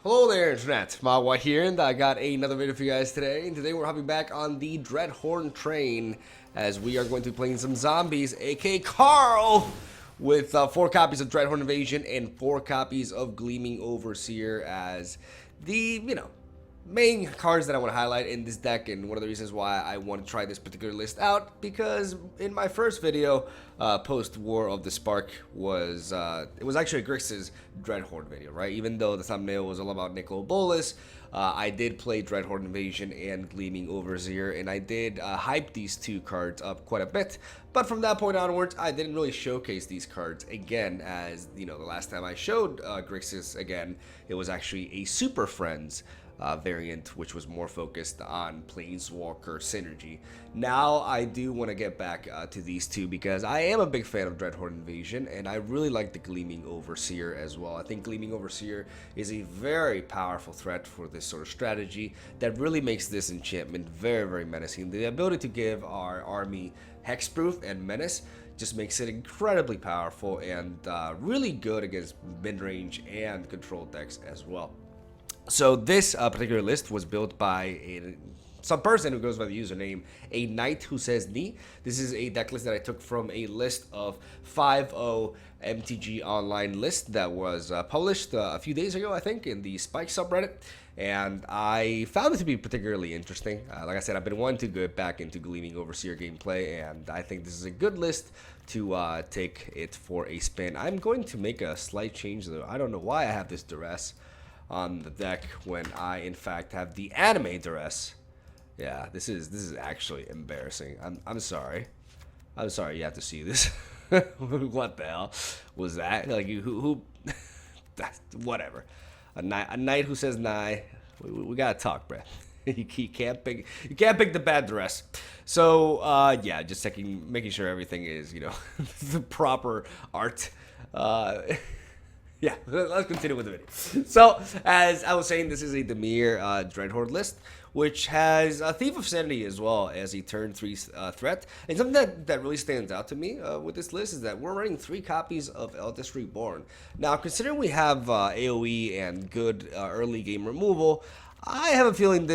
Hello there, Internet. Mogwai here, and I got another video for you guys today. And today we're hopping back on the Dreadhorde train as we are going to be playing some zombies, aka Carl, with 4 copies of Dreadhorde Invasion and 4 copies of Gleaming Overseer as the, main cards that I want to highlight in this deck. And one of the reasons why I want to try this particular list out, because in my first video post War of the Spark was it was actually Grix's Dreadhorde video, right? Even though the thumbnail was all about Nicol Bolas, I did play Dreadhorde Invasion and Gleaming Overseer, and I did hype these 2 cards up quite a bit. But from that point onwards, I didn't really showcase these cards again, as the last time I showed Grixis again, it was actually a Super Friends variant, which was more focused on Planeswalker synergy. Now I do want to get back to these 2 because I am a big fan of Dreadhorde Invasion, and I really like the Gleaming Overseer as well. I think Gleaming Overseer is a very powerful threat for this sort of strategy that really makes this enchantment very, very menacing. The ability to give our army hexproof and menace just makes it incredibly powerful and really good against mid-range and control decks as well. So this particular list was built by some person who goes by the username A Knight Who Says Ni. This is a deck list that I took from a list of 5.0 MTG online list that was published a few days ago, I think, in the Spike subreddit. And I found it to be particularly interesting. Like I said, I've been wanting to get back into Gleaming Overseer gameplay, and I think this is a good list to take it for a spin. I'm going to make a slight change, though. I don't know why I have this duress on the deck when I in fact have the anime duress. Yeah, this is actually embarrassing. I'm sorry. I'm sorry you have to see this. What the hell was that? Like who whatever. A knight who says nigh. We gotta talk, bruh. You can't pick the bad dress. So yeah, just making sure everything is the proper art. Yeah, let's continue with the video. So, as I was saying, this is a Dimir Dreadhorde list, which has a Thief of Sanity as well as a turn 3 threat. And something that really stands out to me with this list is that we're running 3 copies of Eldest Reborn. Now, considering we have AoE and good early game removal, I have a feeling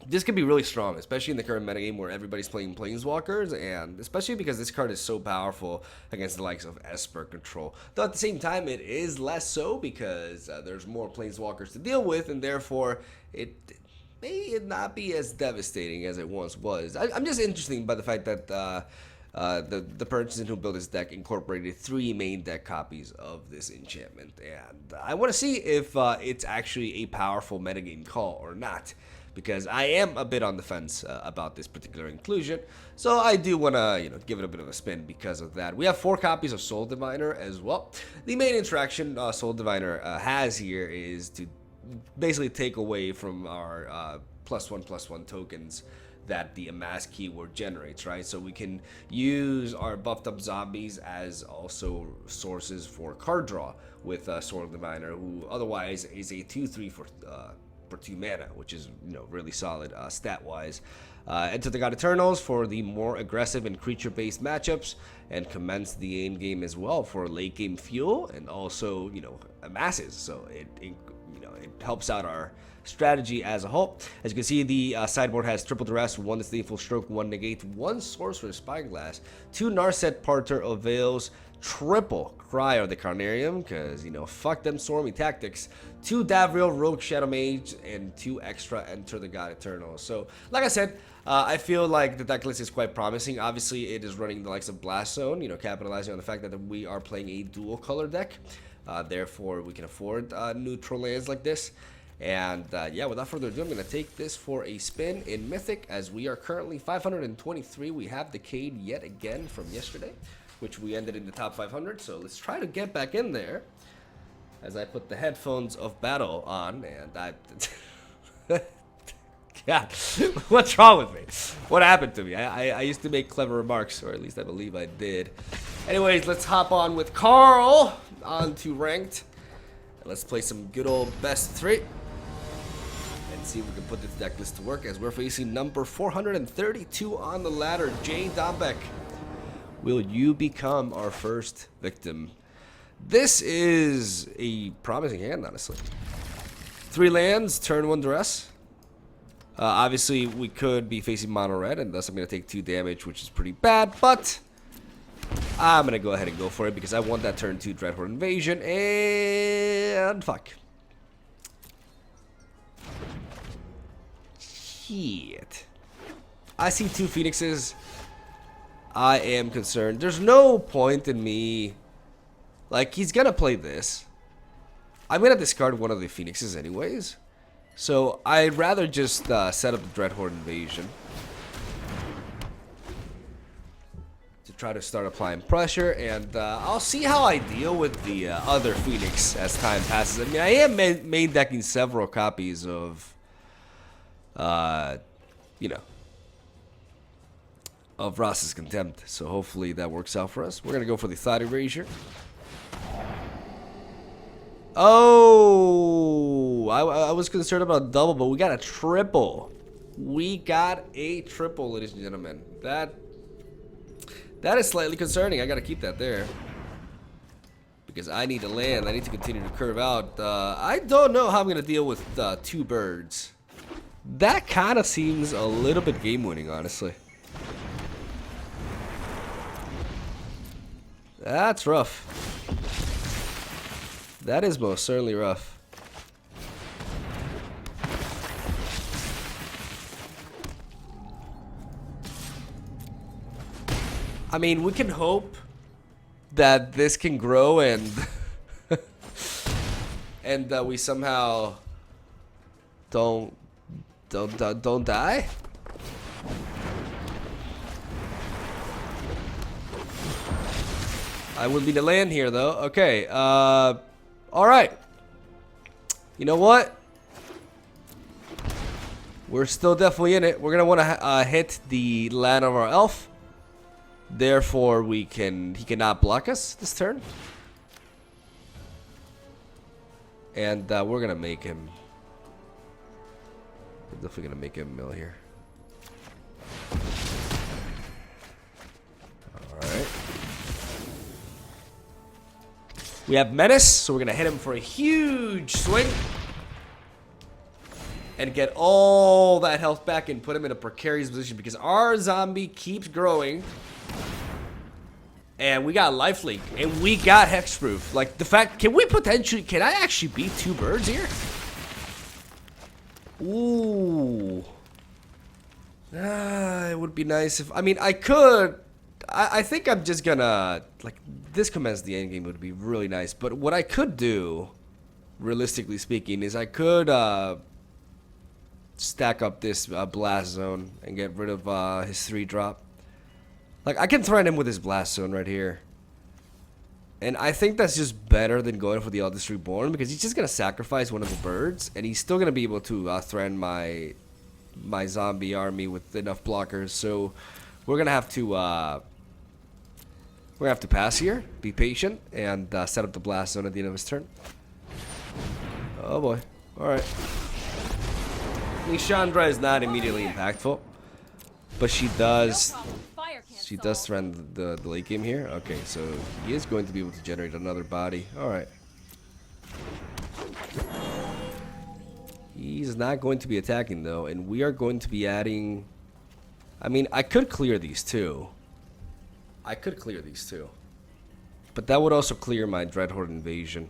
this could be really strong, especially in the current metagame where everybody's playing Planeswalkers, and especially because this card is so powerful against the likes of Esper control. Though at the same time, it is less so because there's more Planeswalkers to deal with, and therefore it may not be as devastating as it once was. I'm just interested by the fact that the person who built this deck incorporated 3 main deck copies of this enchantment, and I want to see if it's actually a powerful metagame call or not, because I am a bit on the fence about this particular inclusion. So I do want to give it a bit of a spin because of that. We have 4 copies of Soul Diviner as well. The main interaction Soul Diviner has here is to basically take away from our +1/+1 tokens that the amass keyword generates, right? So we can use our buffed up zombies as also sources for card draw with Soul Diviner, who otherwise is a 2/3 for 2 mana, which is really solid stat wise. Enter the God Eternals for the more aggressive and creature based matchups, and commence the end game as well for late game fuel and also amasses. So it helps out our strategy as a whole. As you can see, the sideboard has triple duress, 1 disdainful stroke, 1 negate, 1 sorcerer spyglass, 2 Narset Parter Avails, triple Cryo the Carnarium, because fuck them Stormy Tactics, 2 Davriel Rogue Shadow Mage, and 2 extra Enter the God Eternal. So like I said, I feel like the deck list is quite promising. Obviously it is running the likes of Blast Zone, capitalizing on the fact that we are playing a dual color deck, therefore we can afford neutral lands like this. And yeah, without further ado, I'm going to take this for a spin in Mythic, as we are currently 523. We have decayed yet again from yesterday, which we ended in the top 500. So let's try to get back in there as I put the headphones of battle on. And I God, what's wrong with me? What happened to me? I used to make clever remarks, or at least I believe I did. Anyways, let's hop on with Carl onto ranked. Let's play some good old best 3 and see if we can put this deck list to work, as we're facing number 432 on the ladder, Jay Dombeck. Will you become our first victim? This is a promising hand, honestly. 3 lands, turn 1 duress. Obviously, we could be facing mono red, and thus I'm going to take 2 damage, which is pretty bad, but I'm going to go ahead and go for it because I want that turn 2 Dreadhorde Invasion, and fuck. Shit. I see 2 Phoenixes. I am concerned. There's no point in me... Like, he's going to play this. I'm going to discard one of the Phoenixes anyways. So, I'd rather just set up the Dreadhorde Invasion. To try to start applying pressure. And I'll see how I deal with the other Phoenix as time passes. I mean, I am main decking several copies of... you know... of Ross's Contempt. So, hopefully that works out for us. We're going to go for the Thought Erasure. Oh, I was concerned about a double, but we got a triple. We got a triple, ladies and gentlemen. That is slightly concerning. I got to keep that there. Because I need to land. I need to continue to curve out. I don't know how I'm going to deal with 2 birds. That kind of seems a little bit game-winning, honestly. That's rough. That is most certainly rough. I mean, we can hope that this can grow and and that we somehow don't die. I would need to land here though. Okay. All right. You know what? We're still definitely in it. We're gonna want to hit the land of our elf. Therefore, he cannot block us this turn. And we're gonna make him. We're definitely gonna make him mill here. All right. We have Menace, so we're going to hit him for a huge swing. And get all that health back and put him in a precarious position because our zombie keeps growing. And we got lifelink. And we got hexproof. Like, the fact... Can I actually beat 2 birds here? Ooh. It would be nice if... I mean, I could... I think I'm just gonna, like, this commence the end game would be really nice. But what I could do, realistically speaking, is I could stack up this blast zone and get rid of his 3-drop. Like, I can threaten him with his blast zone right here. And I think that's just better than going for the Eldest Reborn because he's just gonna sacrifice one of the birds and he's still gonna be able to threaten my zombie army with enough blockers. So we're gonna have to pass here, be patient, and set up the blast zone at the end of his turn. Oh boy. Alright. Nishandra is not immediately impactful, but she does threaten the late game here. Okay, so he is going to be able to generate another body. Alright. He's not going to be attacking though, and we are going to be adding... I mean, I could clear these two. But that would also clear my Dreadhorde Invasion.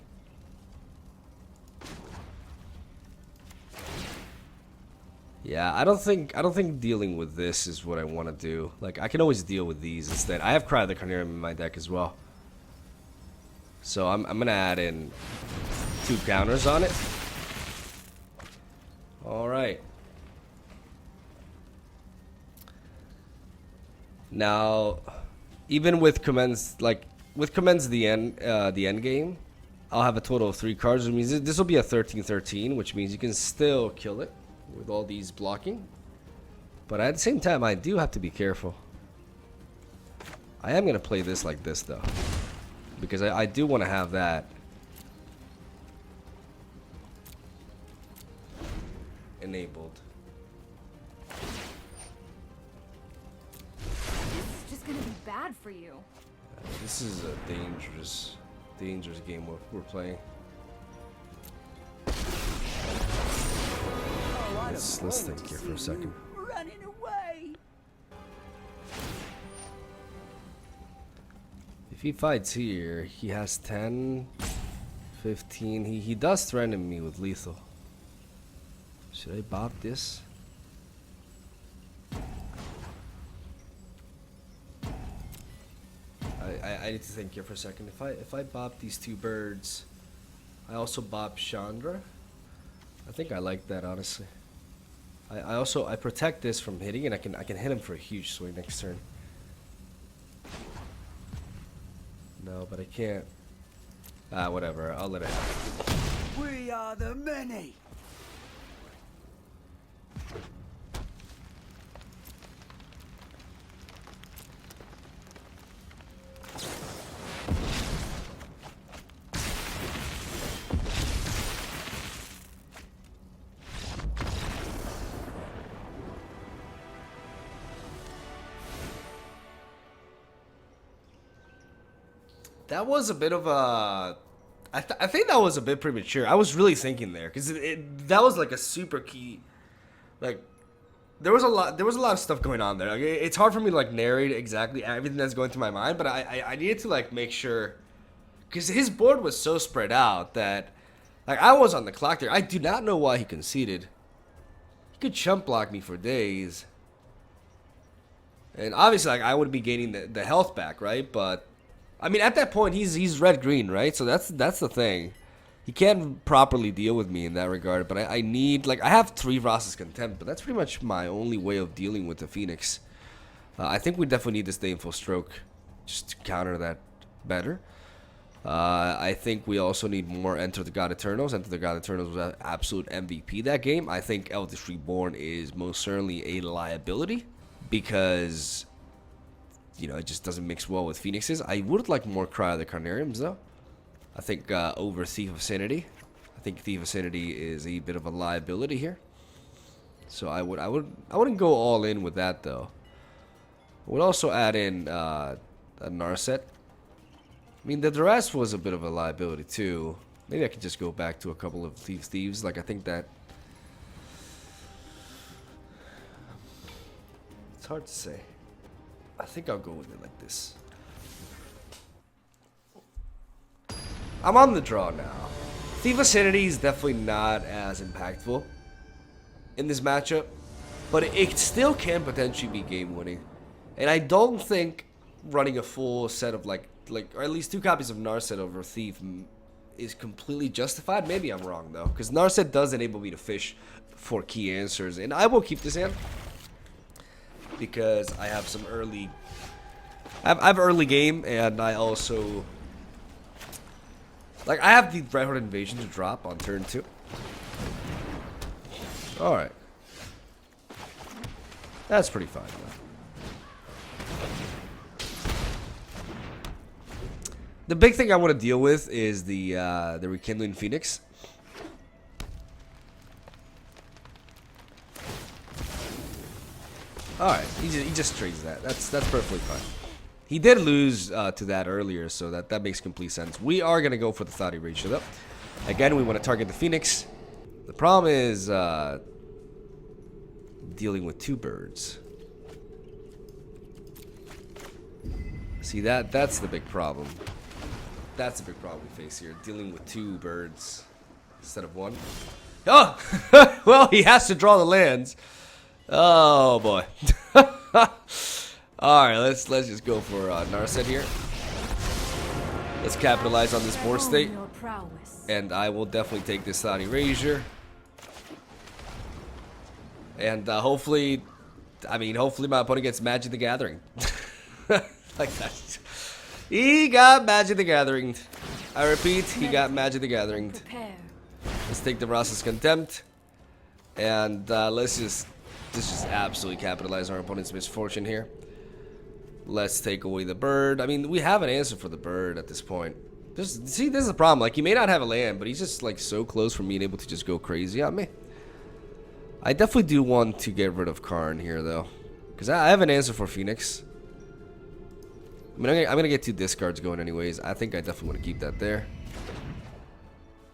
Yeah, I don't think dealing with this is what I want to do. Like, I can always deal with these instead. I have Cry the Carnarium in my deck as well. So I'm gonna add in 2 counters on it. Alright. Now, even with commence the end game, I'll have a total of 3 cards, which means this will be a 13-13, which means you can still kill it with all these blocking. But at the same time, I do have to be careful. I am going to play this like this, though, because I do want to have that enabled. This is just going to be bad for you. This is a dangerous game we're playing. Let's think here for a second. Running away. If he fights here, he has 10, 15. He does threaten me with lethal. Should I bop this? I need to think here for a second. If I bop these two birds, I also bop Chandra. I think I like that, honestly. I also protect this from hitting, and I can hit him for a huge swing next turn. No, but I can't. Whatever. I'll let it happen. We are the many. That was a bit of a... I think that was a bit premature. I was really thinking there, because that was like a super key... Like, there was a lot of stuff going on there. Like, it's hard for me to like narrate exactly everything that's going through my mind, but I needed to like make sure... Because his board was so spread out that... Like, I was on the clock there. I do not know why he conceded. He could chump block me for days. And obviously, like, I would be gaining the health back, right? But... I mean, at that point, he's red-green, right? So that's the thing. He can't properly deal with me in that regard. But I need, like, I have 3 Ross's Contempt, but that's pretty much my only way of dealing with the Phoenix. I think we definitely need to stay in full stroke just to counter that better. I think we also need more Enter the God Eternals. Enter the God Eternals was an absolute MVP that game. I think Eldritch Reborn is most certainly a liability because... You know, it just doesn't mix well with Phoenixes. I would like more Cry of the Carnariums, though. I think over Thief of Sanity. I think Thief of Sanity is a bit of a liability here. So I wouldn't go all in with that, though. I would also add in a Narset. I mean, the Duress was a bit of a liability, too. Maybe I could just go back to a couple of Thieves. Like, I think that... It's hard to say. I think I'll go with it like this. I'm on the draw now. Thief of Sanity is definitely not as impactful in this matchup, but it still can potentially be game winning. And I don't think running a full set of like or at least 2 copies of Narset over Thief is completely justified. Maybe I'm wrong though, because Narset does enable me to fish for key answers, and I will keep this hand. Because I have some early... I have early game, and I also... Like, I have the Dreadhorde Invasion to drop on turn 2. Alright. That's pretty fine, though. The big thing I want to deal with is the Rekindling Phoenix. Alright, he just trades that. That's perfectly fine. He did lose to that earlier, so that makes complete sense. We are going to go for the Thought Erasure, though. Again, we want to target the Phoenix. The problem is dealing with 2 birds. See, that's the big problem. That's the big problem we face here. Dealing with 2 birds instead of 1. Oh! Well, he has to draw the lands. Oh boy. Alright, let's just go for Narset here. Let's capitalize on this board state. And I will definitely take this Thought Erasure. And hopefully my opponent gets Magic the Gathering. Like that. He got Magic the Gathering. I repeat, he got Magic the Gathering. Let's take the Ross's Contempt. And let's just absolutely capitalize our opponent's misfortune here. Let's take away the bird. I mean, we have an answer for the bird at this point. See, this is the problem. Like, he may not have a land, but he's just, like, so close from being able to just go crazy on me. I definitely do want to get rid of Karn here, though. Because I have an answer for Phoenix. I mean, I'm gonna get 2 discards going anyways. I think I definitely want to keep that there.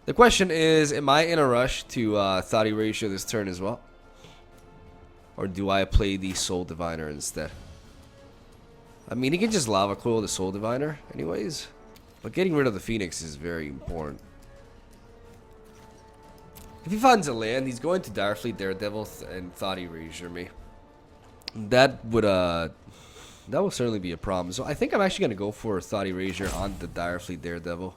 The question is, am I in a rush to Thought Erasure this turn as well? Or do I play the Soul Diviner instead? I mean, he can just Lava Coil the Soul Diviner anyways. But getting rid of the Phoenix is very important. If he finds a land, he's going to Direfleet Daredevil and Thought Erasure me. That will certainly be a problem. So I think I'm actually going to go for Thought Erasure on the Direfleet Daredevil.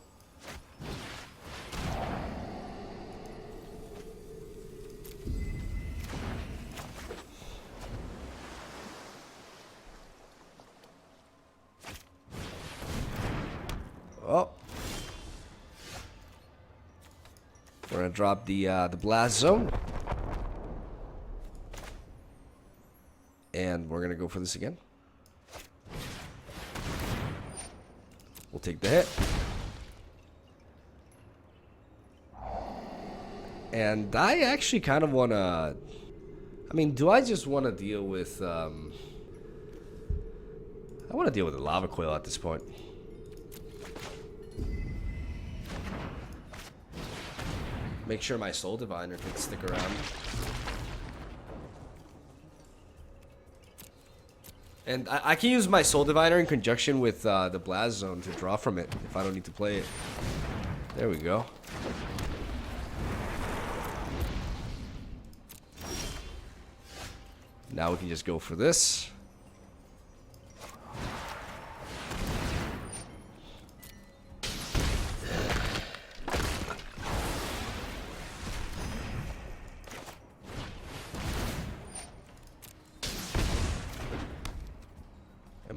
Oh. We're going to drop the Blast Zone. And we're going to go for this again. We'll take the hit. And I actually kind of want to... I mean, do I just want to deal with... I want to deal with the Lava Coil at this point. Make sure my Soul Diviner can stick around. And I can use my Soul Diviner in conjunction with the Blast Zone to draw from it if I don't need to play it. There we go. Now we can just go for this.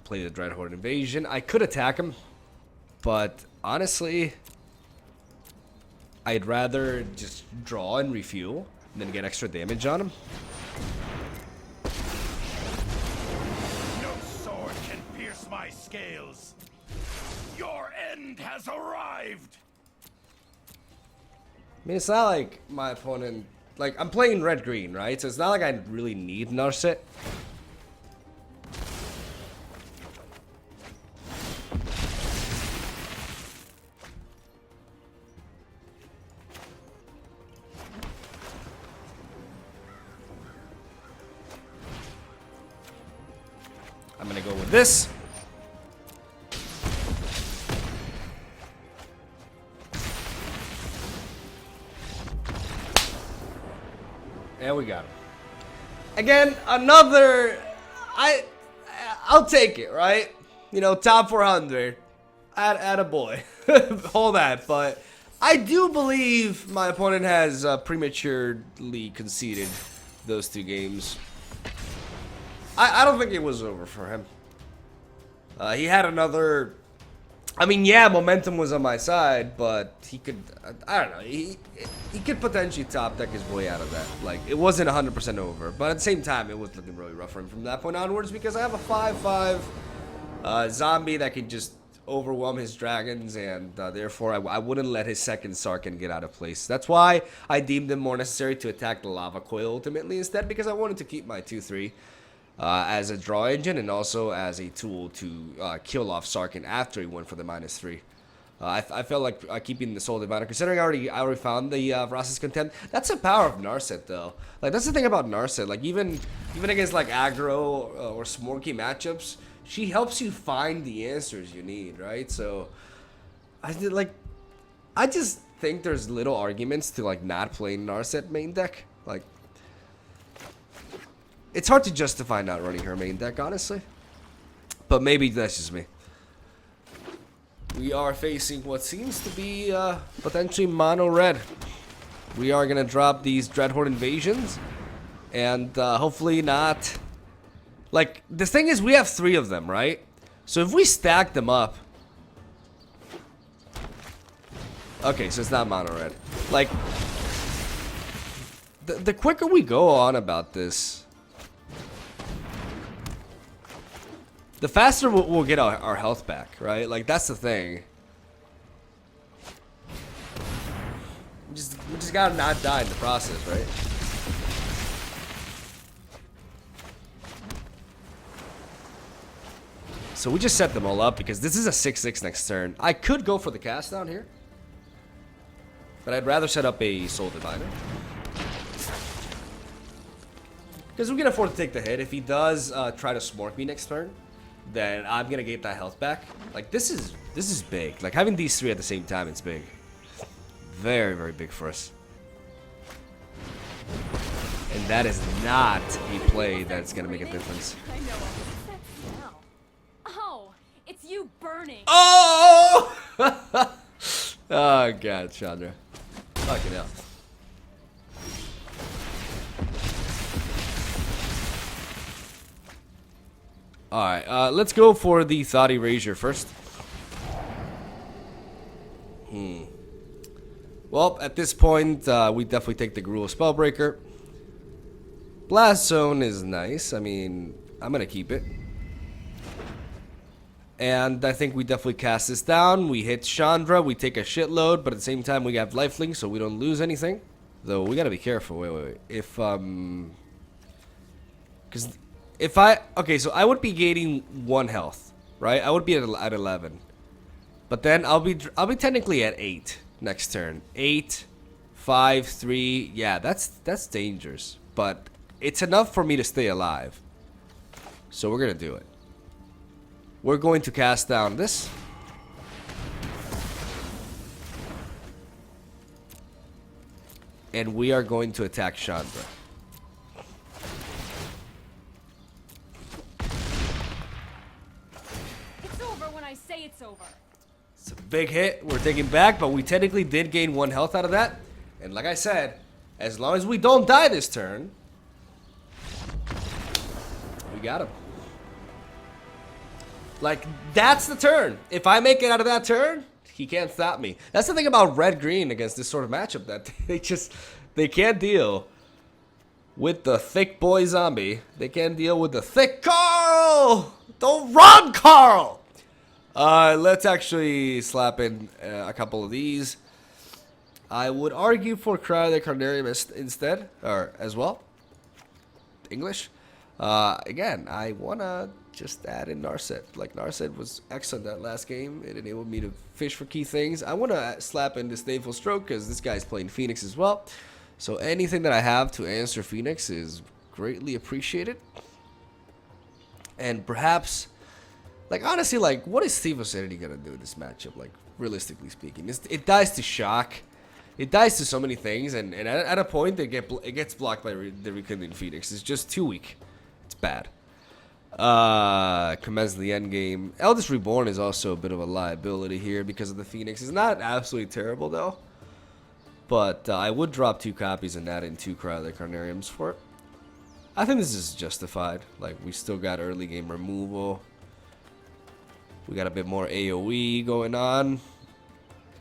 Play the Dreadhorde Invasion. I could attack him, but honestly, I'd rather just draw and refuel than get extra damage on him. No sword can pierce my scales. Your end has arrived. I mean, it's not like my opponent... Like, I'm playing red-green, right? So it's not like I really need Narset. I'm gonna go with this. And we got him. Again, another... I'll take it, right? You know, top 400. At a boy. All that, but I do believe my opponent has prematurely conceded those 2 games. I don't think it was over for him. He had another... I mean, yeah, momentum was on my side, but he could... I don't know. He could potentially top deck his way out of that. Like, it wasn't 100% over. But at the same time, it was looking really rough for him from that point onwards because I have a 5/5 zombie that could just overwhelm his dragons, and therefore I wouldn't let his second Sarkhan get out of place. That's why I deemed him more necessary to attack the Lava Coil ultimately instead, because I wanted to keep my 2/3. As a draw engine and also as a tool to kill off Sarkhan after he went for the -3. I felt like keeping the Soul Diviner, considering I already found the Vrasa's Contempt. That's the power of Narset though. Like that's the thing about Narset. Like even against like aggro or smorky matchups, she helps you find the answers you need, right? So I just think there's little arguments to like not playing Narset main deck. Like it's hard to justify not running her main deck, honestly. But maybe that's just me. We are facing what seems to be potentially mono red. We are going to drop these Dreadhorde Invasions. And hopefully not... Like, the thing is, we have 3 of them, right? So if we stack them up... Okay, so it's not mono red. Like, the quicker we go on about this... the faster we'll get our health back, right? Like, that's the thing. We just gotta not die in the process, right? So we just set them all up because this is a 6-6 next turn. I could go for the cast down here, but I'd rather set up a Soul Diviner. Because we can afford to take the hit. If he does try to smork me next turn, then I'm gonna get that health back. Like this is big. Like having these three at the same time, it's big. Very, very big for us. And that is not a play that's gonna make a difference. I know what's that smell. Oh, it's you burning. Oh! Oh god, Chandra. Fucking hell. Alright, let's go for the Thought Erasure first. Well, at this point, we definitely take the Gruul Spellbreaker. Blast Zone is nice. I mean, I'm gonna keep it. And I think we definitely cast this down. We hit Chandra, we take a shitload, but at the same time we have lifelink, so we don't lose anything. Though, we gotta be careful. Wait. If, because if okay, so I would be gaining 1 health, right? I would be at 11. But then I'll be technically at 8 next turn. 8, 5, 3. Yeah, that's dangerous. But it's enough for me to stay alive. So we're gonna do it. We're going to cast down this. And we are going to attack Chandra. It's over when I say it's over. It's a big hit. We're taking back, but we technically did gain 1 health out of that. And like I said, as long as we don't die this turn, we got him. Like, that's the turn. If I make it out of that turn, he can't stop me. That's the thing about red-green against this sort of matchup, that they can't deal with the thick boy zombie. They can't deal with the thick Carl! Don't run, Carl! Let's actually slap in a couple of these. I would argue for Cry the Carnarium instead, or as well. English. Again, I wanna just add in Narset. Like, Narset was excellent that last game. It enabled me to fish for key things. I wanna slap in Disdainful Stroke because this guy's playing Phoenix as well. So anything that I have to answer Phoenix is greatly appreciated. And perhaps, like, honestly, like, what is Steve Sanity gonna do in this matchup? Like, realistically speaking, it dies to Shock. It dies to so many things, and at a point it gets blocked by the Rekindling Phoenix. It's just too weak. It's bad. Commence the end game. Eldest Reborn is also a bit of a liability here because of the Phoenix. It's not absolutely terrible though, but I would drop 2 copies and add in 2 Cryo Carnariums for it. I think this is justified. Like, we still got early game removal. We got a bit more AoE going on.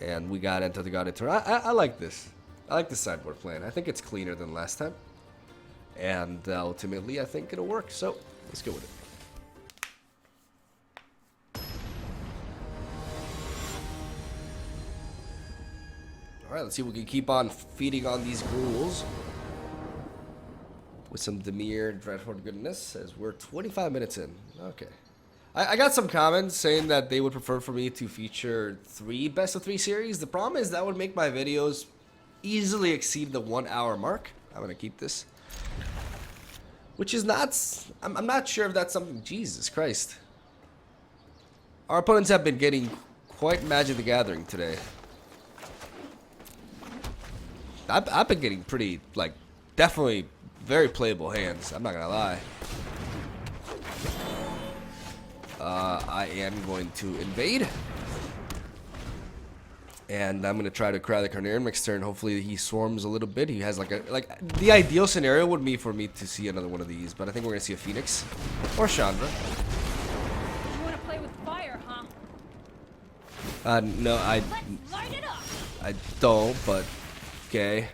And we got Enter the God Eternal. I like this. I like the sideboard plan. I think it's cleaner than last time. And ultimately, I think it'll work. So, let's go with it. Alright, let's see if we can keep on feeding on these ghouls. With some Dimir Dreadhorde goodness, as we're 25 minutes in. Okay. I got some comments saying that they would prefer for me to feature 3 best of 3 series. The problem is that would make my videos easily exceed the 1 hour mark. I'm gonna keep this. Which is not, I'm not sure if that's something, Jesus Christ. Our opponents have been getting quite Magic the Gathering today. I've been getting pretty, like, definitely very playable hands, I'm not gonna lie. I am going to invade. And I'm going to try to Cry the Carnarium next turn. Hopefully he swarms a little bit. He has like the ideal scenario would be for me to see another one of these. But I think we're going to see a Phoenix. Or Chandra. You want to play with fire, huh? No, Let's light it up. I don't, but okay.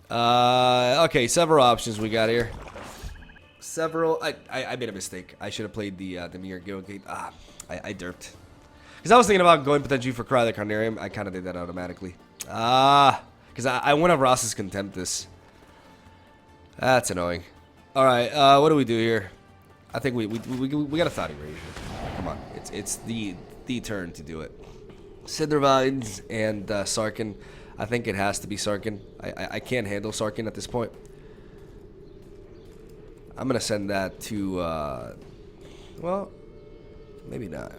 Okay, several options we got here. Several. I made a mistake. I should have played the Dimir Guildgate. I derped. Because I was thinking about going potentially for Cry the Carnarium. I kind of did that automatically. Because I want to Ross's Contempt this. That's annoying. All right, what do we do here? I think we got a Thought Erasure. Come on, it's the turn to do it. Cindervines and Sarkin. I think it has to be Sarkin. I can't handle Sarkin at this point. I'm gonna send that to well, maybe not.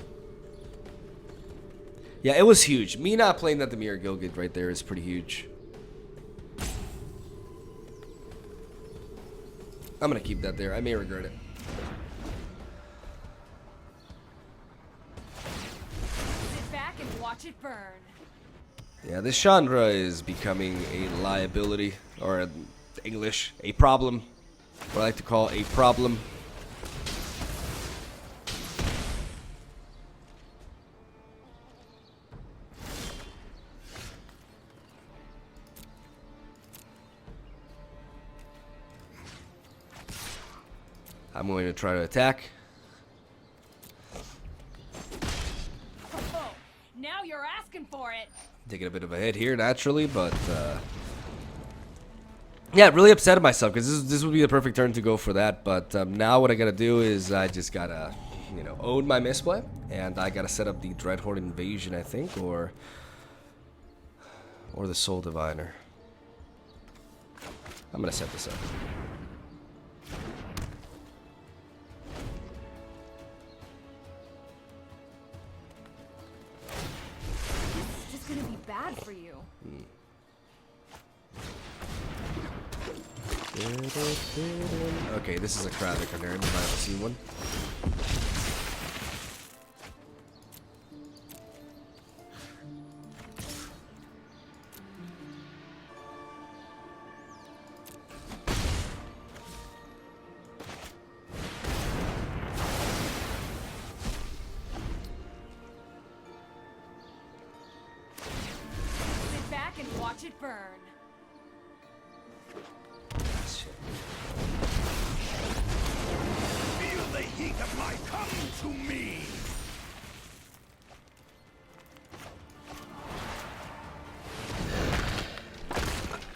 Yeah, it was huge. Me not playing that Dimir Gilgit right there is pretty huge. I'm gonna keep that there. I may regret it. Sit back and watch it burn. Yeah, this Chandra is becoming a liability, or English, a problem. What I like to call a problem. I'm going to try to attack. Oh, now you're asking for it. Taking a bit of a hit here, naturally, but yeah, really upset at myself because this would be the perfect turn to go for that. But now what I gotta do is I just gotta, you know, own my misplay, and I gotta set up the Dreadhorde invasion, I think, or the Soul Diviner. I'm gonna set this up. This is gonna be bad for you. Okay, this is a crowd that I haven't seen one. Sit back and watch it burn. Feel the heat of my come to me.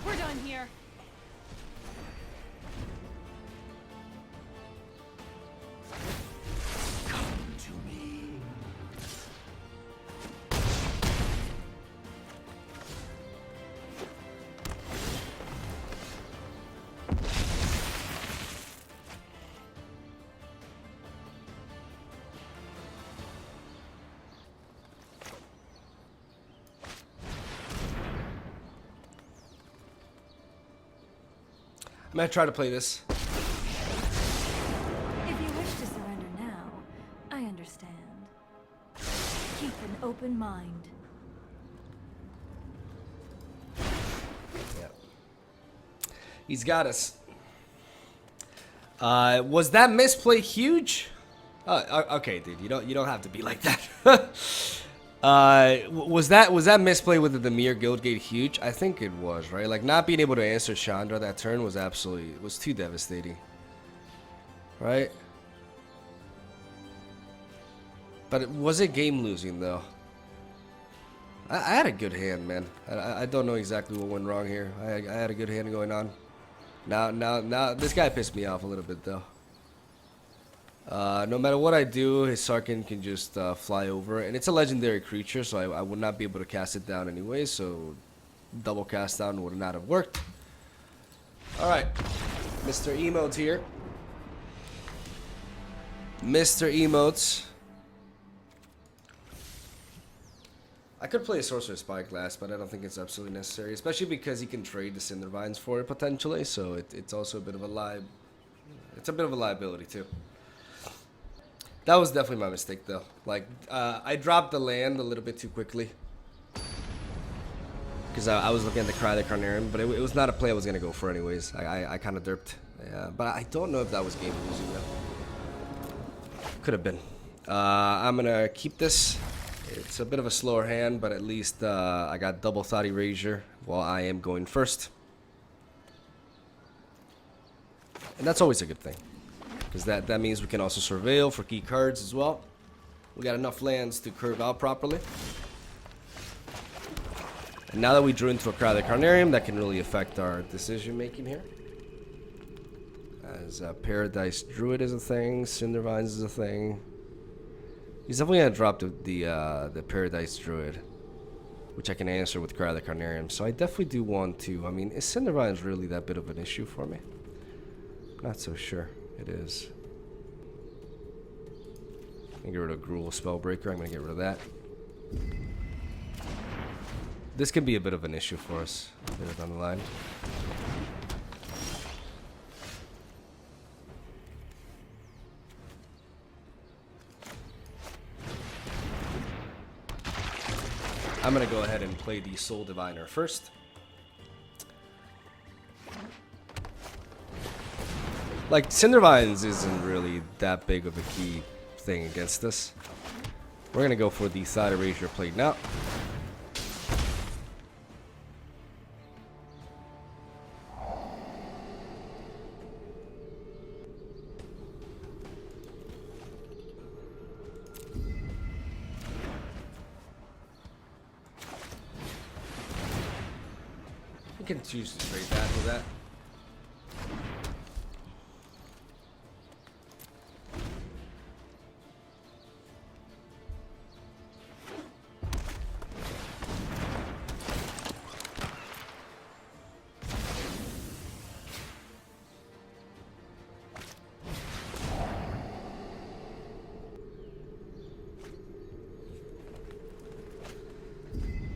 We're done here. Come to me. I'm gonna try to play this. If you wish to surrender now, I understand. Keep an open mind. Yeah. He's got us. Was that misplay huge? Okay, dude. You don't have to be like that. Was that misplay with the Dimir Guildgate huge? I think it was, right? Like, not being able to answer Chandra that turn was too devastating. Right? But was it game losing though? I had a good hand, man. I don't know exactly what went wrong here. I had a good hand going on. Now this guy pissed me off a little bit though. No matter what I do, his Sarkin can just fly over, and it's a legendary creature, so I would not be able to cast it down anyway, so double cast down would not have worked. Alright, Mr. Emotes here. Mr. Emotes. I could play a Sorcerer Spyglass, but I don't think it's absolutely necessary, especially because he can trade the Cindervines for it potentially, so it's also a bit of a it's a bit of a liability too. That was definitely my mistake, though. Like, I dropped the land a little bit too quickly. Because I was looking at the Cry the Carnarium, but it was not a play I was going to go for anyways. I kind of derped. Yeah, but I don't know if that was game losing, though. Could have been. I'm going to keep this. It's a bit of a slower hand, but at least I got double Thought Erasure while I am going first. And that's always a good thing. Because that means we can also surveil for key cards as well. We got enough lands to curve out properly. And now that we drew into a Cry the Carnarium, that can really affect our decision making here. As Paradise Druid is a thing, Cindervines is a thing. He's definitely gonna drop the Paradise Druid, which I can answer with Cry of the Carnarium. So I definitely do want to. I mean, is Cindervines really that bit of an issue for me? Not so sure. It is. I'm gonna get rid of Gruul Spellbreaker. I'm gonna get rid of that. This can be a bit of an issue for us later down the line. I'm gonna go ahead and play the Soul Diviner first. Like, Cindervines isn't really that big of a key thing against us. We're gonna go for the Side Erasure Plate now. You can choose to trade that with that.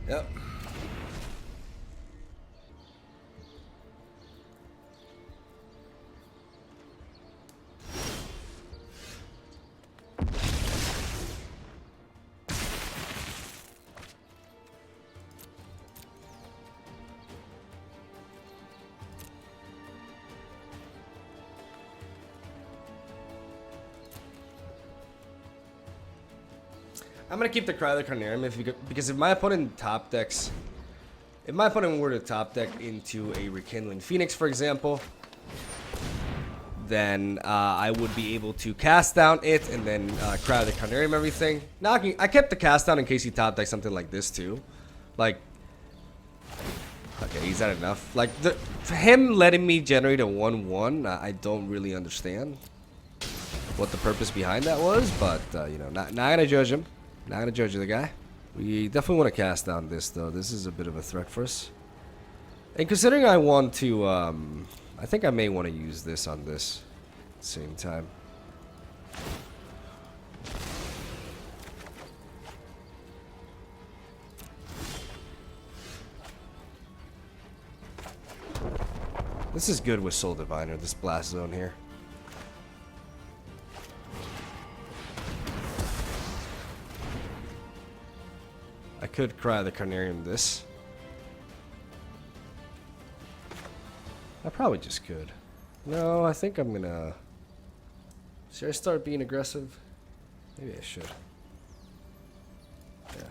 Yep. I'm gonna keep the Cry of the Carnarium because if my opponent top decks, if my opponent were to top deck into a Rekindling Phoenix, for example, then I would be able to cast down it and then Cry of the Carnarium everything. Now I kept the cast down in case he top decks something like this too, like. Okay, is that enough? Like for him letting me generate a 1/1, I don't really understand what the purpose behind that was, but you know, not gonna judge him. Not gonna judge the guy. We definitely want to cast down this though. This is a bit of a threat for us. And considering I want to, I think I may want to use this on this at the same time. This is good with Soul Diviner, this blast zone here. I could Cry the Carnarium this. I probably just could. No, I think I'm gonna... Should I start being aggressive? Maybe I should. Yeah.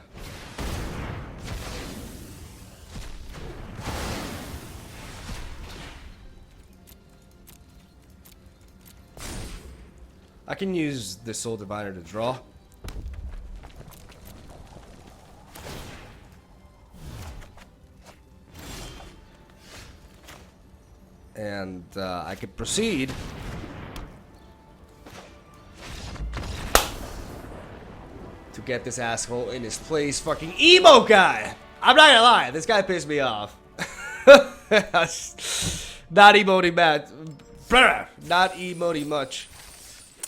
I can use the Soul Diviner to draw. And I could proceed to get this asshole in his place. Fucking emo guy! I'm not gonna lie, this guy pissed me off. Not emoting bad. Not emoting much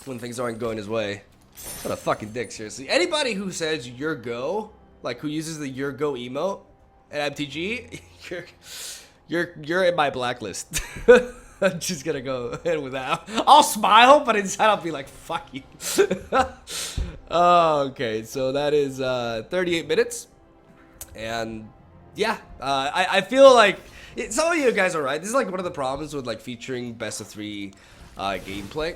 when things aren't going his way. What a fucking dick, seriously. Anybody who says your go, like who uses the your go emote at MTG, you're in my blacklist. I'm just gonna go ahead with that. I'll smile, but inside I'll be like, fuck you. Okay, so that is 38 minutes. And yeah, I feel like some of you guys are right. This is like one of the problems with like featuring best of 3 gameplay.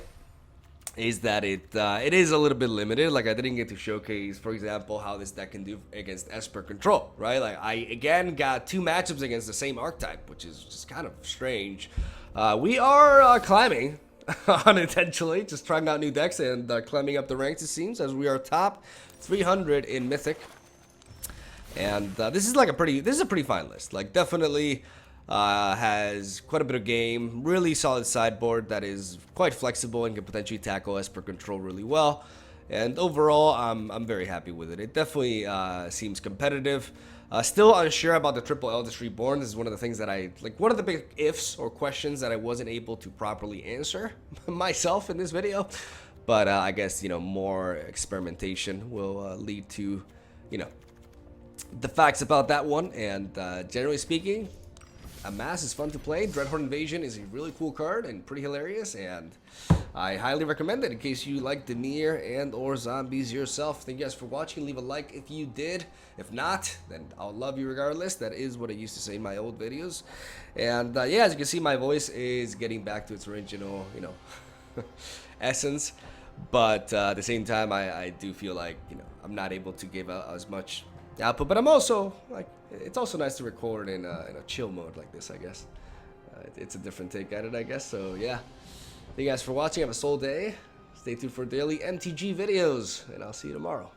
Is that it is a little bit limited. Like I didn't get to showcase, for example, how this deck can do against Esper Control, right? Like I again got 2 matchups against the same archetype, which is just kind of strange. We are climbing unintentionally, just trying out new decks and climbing up the ranks, it seems, as we are top 300 in Mythic. And this is a pretty fine list. Like definitely has quite a bit of game, really solid sideboard that is quite flexible and can potentially tackle Esper Control really well. And overall, I'm very happy with it. It definitely seems competitive. Still unsure about the Triple Eldest Reborn. This is one of the things that one of the big ifs or questions that I wasn't able to properly answer myself in this video. But I guess, more experimentation will lead to, the facts about that one. And generally speaking, Amass is fun to play. Dreadhorde Invasion is a really cool card and pretty hilarious, and I highly recommend it in case you like Dimir and or zombies yourself. Thank you guys for watching. Leave a like if you did. If not, then I'll love you regardless. That is what I used to say in my old videos. And yeah, as you can see, my voice is getting back to its original, essence. But at the same time, I do feel like, I'm not able to give out as much output. But I'm also, it's also nice to record in a chill mode like this, I guess. It's a different take at it, I guess. So yeah, thank you guys for watching. Have a soul day. Stay tuned for daily MTG videos, and I'll see you tomorrow.